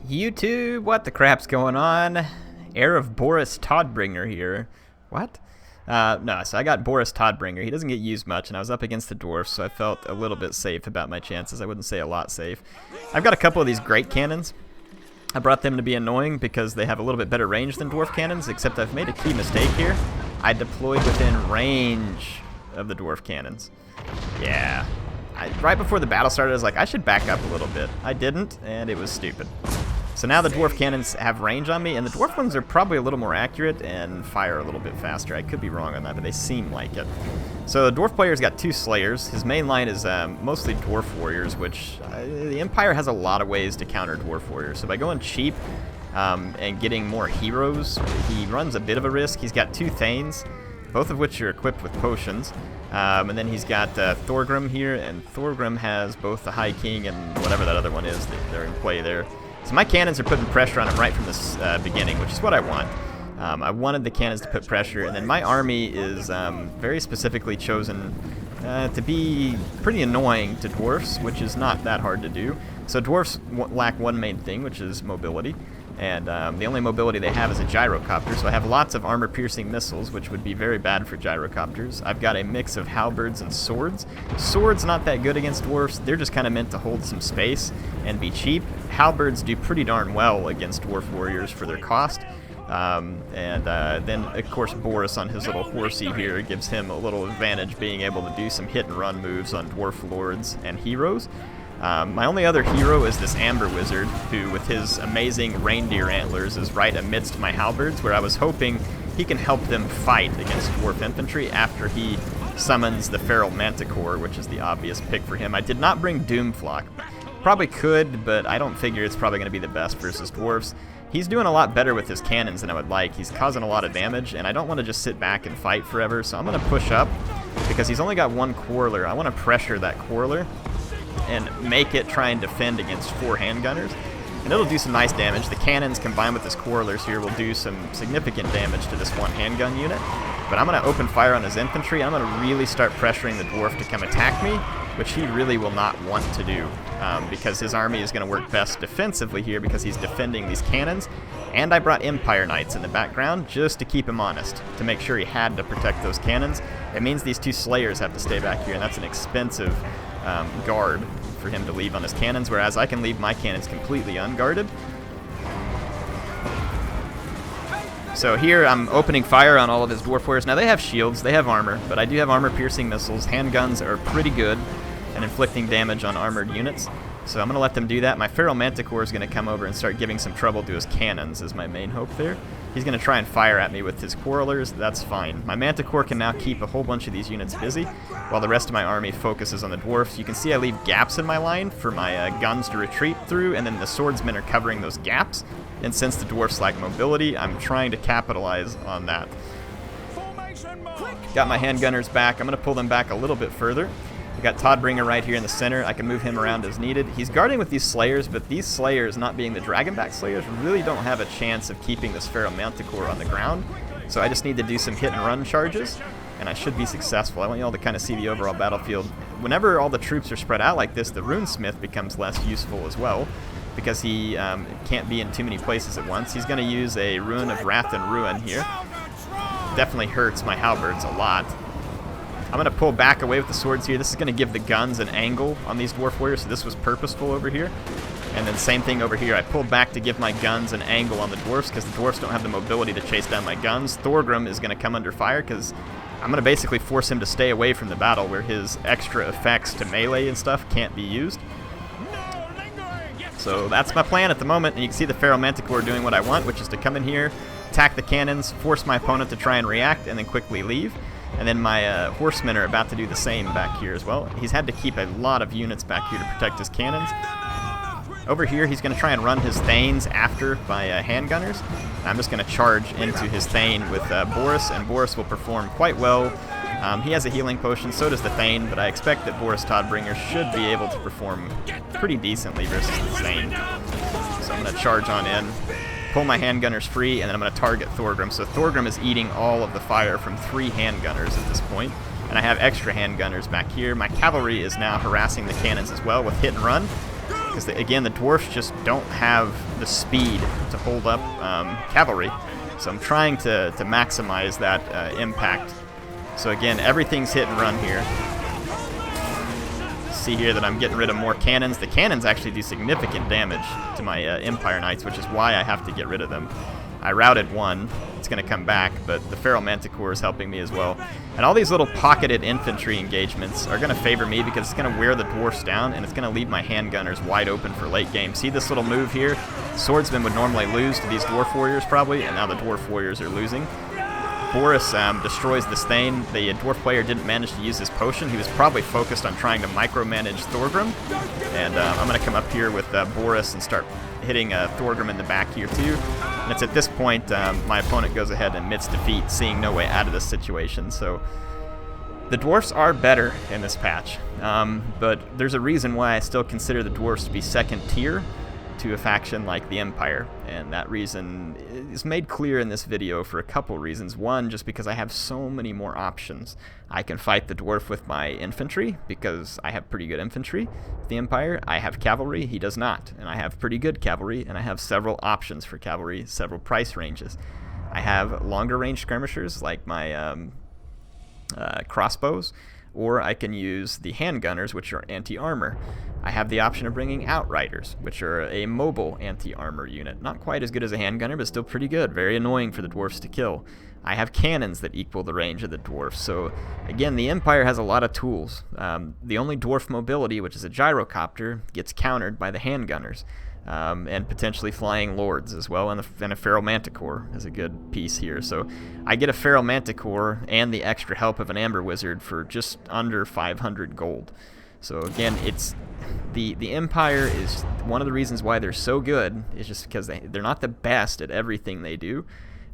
YouTube, what the crap's going on? Heir of Boris Toddbringer here. What? No, so I got Boris Toddbringer. He doesn't get used much, and I was up against the dwarfs, so I felt a little bit safe about my chances. I wouldn't say a lot safe. I've got a couple of these great cannons. I brought them to be annoying because they have a little bit better range than dwarf cannons, except I've made a key mistake here. I deployed within range of the dwarf cannons. Yeah. Right before the battle started, I was like, I should back up a little bit. I didn't, and it was stupid. So now the dwarf cannons have range on me, and the dwarf ones are probably a little more accurate and fire a little bit faster. I could be wrong on that, but they seem like it. So the dwarf player's got two slayers. His main line is mostly dwarf warriors, which the Empire has a lot of ways to counter dwarf warriors. So by going cheap and getting more heroes, he runs a bit of a risk. He's got two thanes, both of which are equipped with potions. And then he's got Thorgrim here, and Thorgrim has both the High King and whatever that other one is that they're in play there. So my cannons are putting pressure on him right from the beginning, which is what I want. I wanted the cannons to put pressure, and then my army is very specifically chosen to be pretty annoying to dwarfs, which is not that hard to do. So dwarfs lack one main thing, which is mobility. And the only mobility they have is a gyrocopter, so I have lots of armor-piercing missiles, which would be very bad for gyrocopters. I've got a mix of halberds and swords. Swords not that good against dwarfs. They're just kind of meant to hold some space and be cheap. Halberds do pretty darn well against dwarf warriors for their cost. Then, of course, Boris on his little horsey here gives him a little advantage, being able to do some hit-and-run moves on dwarf lords and heroes. My only other hero is this Amber Wizard, who with his amazing reindeer antlers is right amidst my halberds, where I was hoping he can help them fight against dwarf infantry after he summons the feral manticore, which is the obvious pick for him. I did not bring Doomflock. Probably could, but I don't figure it's probably going to be the best versus dwarfs. He's doing a lot better with his cannons than I would like. He's causing a lot of damage, and I don't want to just sit back and fight forever, so I'm going to push up because he's only got one quarreler. I want to pressure that quarreler and make it try and defend against 4 handgunners, and it'll do some nice damage. The cannons combined with his quarrelers here will do some significant damage to this one handgun unit, but I'm going to open fire on his infantry. I'm going to really start pressuring the dwarf to come attack me, which he really will not want to do, because his army is going to work best defensively here because he's defending these cannons. And I brought Empire Knights in the background just to keep him honest, to make sure he had to protect those cannons. It means these 2 slayers have to stay back here, and that's an expensive guard for him to leave on his cannons, whereas I can leave my cannons completely unguarded. So here I'm opening fire on all of his dwarf warriors. Now they have shields, they have armor, but I do have armor-piercing missiles. Handguns are pretty good at inflicting damage on armored units, so I'm going to let them do that. My feral manticore is going to come over and start giving some trouble to his cannons, is my main hope there. He's going to try and fire at me with his quarrelers. That's fine. My manticore can now keep a whole bunch of these units busy, while the rest of my army focuses on the dwarfs. You can see I leave gaps in my line for my guns to retreat through, and then the swordsmen are covering those gaps. And since the dwarfs lack mobility, I'm trying to capitalize on that. Got my handgunners back. I'm going to pull them back a little bit further. I got Toddbringer right here in the center. I can move him around as needed. He's guarding with these slayers, but these slayers, not being the dragonback slayers, really don't have a chance of keeping this feral manticore on the ground. So I just need to do some hit and run charges, and I should be successful. I want you all to kind of see the overall battlefield. Whenever all the troops are spread out like this, the runesmith becomes less useful as well, because he can't be in too many places at once. He's going to use a Rune of Wrath and Ruin here. Definitely hurts my halberds a lot. I'm going to pull back away with the swords here. This is going to give the guns an angle on these dwarf warriors, so this was purposeful over here. And then same thing over here. I pulled back to give my guns an angle on the dwarfs because the dwarfs don't have the mobility to chase down my guns. Thorgrim is going to come under fire because I'm going to basically force him to stay away from the battle where his extra effects to melee and stuff can't be used. So that's my plan at the moment, and you can see the feral manticore doing what I want, which is to come in here, attack the cannons, force my opponent to try and react, and then quickly leave. And then my horsemen are about to do the same back here as well. He's had to keep a lot of units back here to protect his cannons. Over here, he's going to try and run his thanes after my handgunners. I'm just going to charge into his thane with Boris, and Boris will perform quite well. He has a healing potion, so does the thane, but I expect that Boris Toddbringer should be able to perform pretty decently versus the thane. So I'm going to charge on in, pull my handgunners free, and then I'm going to target Thorgrim. So Thorgrim is eating all of the fire from 3 handgunners at this point, and I have extra handgunners back here. My cavalry is now harassing the cannons as well with hit and run. because again, the dwarfs just don't have the speed to hold up cavalry. So I'm trying to maximize that impact. So again, everything's hit and run here. See here that I'm getting rid of more cannons. The cannons actually do significant damage to my Empire Knights, which is why I have to get rid of them. I routed one. It's going to come back, but the Feral Manticore is helping me as well. And all these little pocketed infantry engagements are going to favor me because it's going to wear the dwarfs down, and it's going to leave my handgunners wide open for late game. See this little move here? Swordsmen would normally lose to these dwarf warriors probably, and now the dwarf warriors are losing. Boris destroys the Thane. The dwarf player didn't manage to use his potion. He was probably focused on trying to micromanage Thorgrim. And I'm going to come up here with Boris and start hitting Thorgrim in the back here too. And it's at this point my opponent goes ahead and admits defeat, seeing no way out of this situation. So the dwarfs are better in this patch. But there's a reason why I still consider the dwarfs to be second tier to a faction like the Empire, and that reason is made clear in this video for a couple reasons. One, just because I have so many more options. I can fight the dwarf with my infantry, because I have pretty good infantry. The Empire, I have cavalry, he does not, and I have pretty good cavalry, and I have several options for cavalry, several price ranges. I have longer range skirmishers, like my crossbows, or I can use the handgunners, which are anti-armor. I have the option of bringing Outriders, which are a mobile anti-armor unit. Not quite as good as a handgunner, but still pretty good. Very annoying for the dwarfs to kill. I have cannons that equal the range of the dwarfs. So, again, the Empire has a lot of tools. The only dwarf mobility, which is a gyrocopter, gets countered by the handgunners. And potentially flying lords as well, and a feral manticore is a good piece here. So I get a feral manticore and the extra help of an amber wizard for just under 500 gold. So again, it's the Empire is one of the reasons why they're so good is just because they're not the best at everything they do,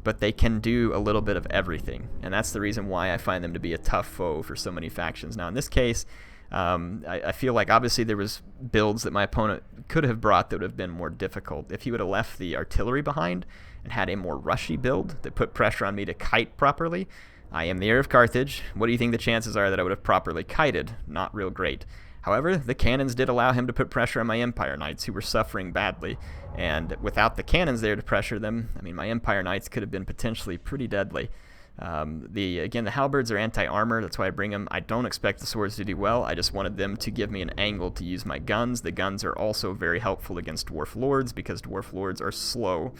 but they can do a little bit of everything, and that's the reason why I find them to be a tough foe for so many factions. Now in this case, I feel like obviously there was builds that my opponent could have brought that would have been more difficult. If he would have left the artillery behind and had a more rushy build that put pressure on me to kite properly, I am the heir of Carthage. What do you think the chances are that I would have properly kited? Not real great. However, the cannons did allow him to put pressure on my Empire Knights, who were suffering badly. And without the cannons there to pressure them, I mean, my Empire Knights could have been potentially pretty deadly. Again, the halberds are anti-armor, that's why I bring them. I don't expect the swords to do well. I just wanted them to give me an angle to use my guns. The guns are also very helpful against dwarf lords because dwarf lords are slow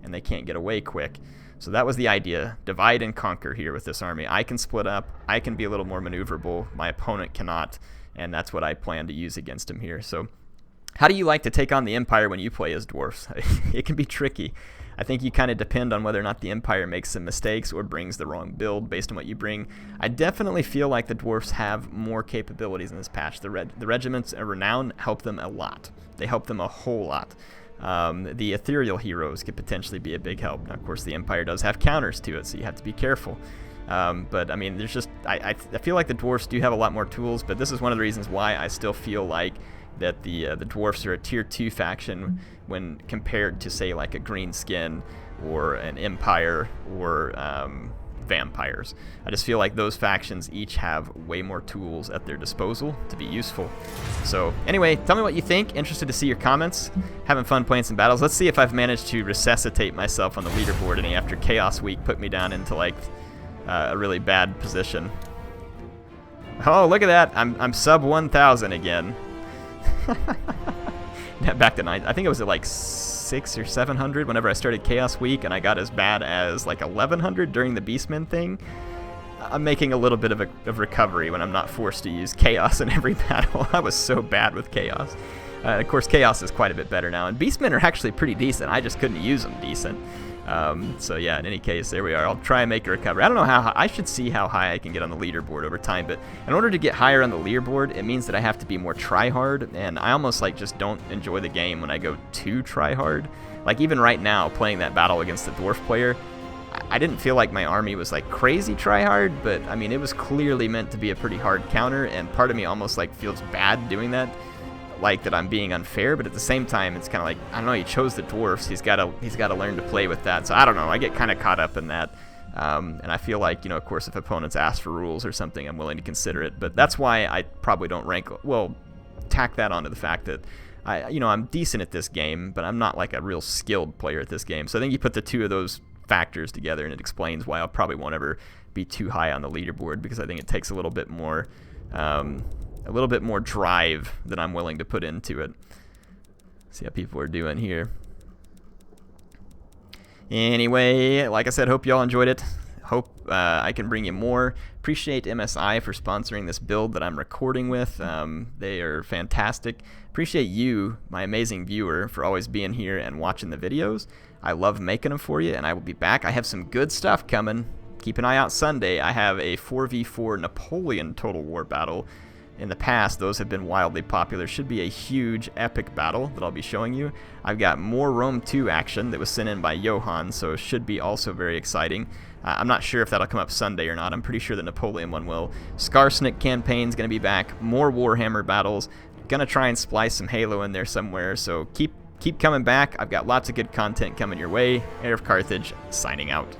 and they can't get away quick. So that was the idea. Divide and conquer here with this army. I can split up. I can be a little more maneuverable. My opponent cannot, and that's what I plan to use against him here. So how do you like to take on the Empire when you play as dwarfs? It can be tricky. I think you kind of depend on whether or not the Empire makes some mistakes or brings the wrong build based on what you bring. I definitely feel like the dwarfs have more capabilities in this patch. The regiments of renown help them a lot. They help them a whole lot. The ethereal heroes could potentially be a big help. Now, of course, the Empire does have counters to it, so you have to be careful. But I mean, there's just I feel like the dwarfs do have a lot more tools, but this is one of the reasons why I still feel like that the dwarfs are a tier 2 faction when compared to, say, like a Greenskin or an Empire or vampires. I just feel like those factions each have way more tools at their disposal to be useful. So anyway, tell me what you think. Interested to see your comments. Having fun playing some battles. Let's see if I've managed to resuscitate myself on the leaderboard any after Chaos Week put me down into like a really bad position. Oh, look at that. I'm sub 1,000 again. Back to 9. I think it was at like 600 or 700 whenever I started Chaos Week, and I got as bad as like 1,100 during the Beastmen thing. I'm making a little bit of recovery when I'm not forced to use Chaos in every battle. I was so bad with Chaos. Of course, Chaos is quite a bit better now, and Beastmen are actually pretty decent. I just couldn't use them decent. So yeah, in any case, there we are. I'll try and make a recovery. I don't know how high. I should see how high I can get on the leaderboard over time, but in order to get higher on the leaderboard, it means that I have to be more try-hard, and I almost like just don't enjoy the game when I go too try-hard. Like even right now, playing that battle against the dwarf player, I didn't feel like my army was like crazy try-hard, but I mean, it was clearly meant to be a pretty hard counter, and part of me almost like feels bad doing that. Like that I'm being unfair, but at the same time it's kind of like, I don't know, he chose the dwarfs, he's got to learn to play with that. So I don't know, I get kind of caught up in that, and I feel like, you know, of course if opponents ask for rules or something, I'm willing to consider it, but that's why I probably don't rank, well, tack that onto the fact that I'm decent at this game, but I'm not like a real skilled player at this game. So I think you put the two of those factors together, and it explains why I probably won't ever be too high on the leaderboard, because I think it takes a little bit more drive than I'm willing to put into it. See how people are doing here. Anyway, like I said, hope y'all enjoyed it. Hope I can bring you more. Appreciate MSI for sponsoring this build that I'm recording with. They are fantastic. Appreciate you, my amazing viewer, for always being here and watching the videos. I love making them for you, and I will be back. I have some good stuff coming. Keep an eye out Sunday. I have a 4v4 Napoleon Total War battle. In the past, those have been wildly popular. Should be a huge, epic battle that I'll be showing you. I've got more Rome 2 action that was sent in by Johan, so it should be also very exciting. I'm not sure if that'll come up Sunday or not. I'm pretty sure the Napoleon one will. Skarsnik campaign's going to be back. More Warhammer battles. Gonna try and splice some Halo in there somewhere, so keep coming back. I've got lots of good content coming your way. HeirofCarthage, signing out.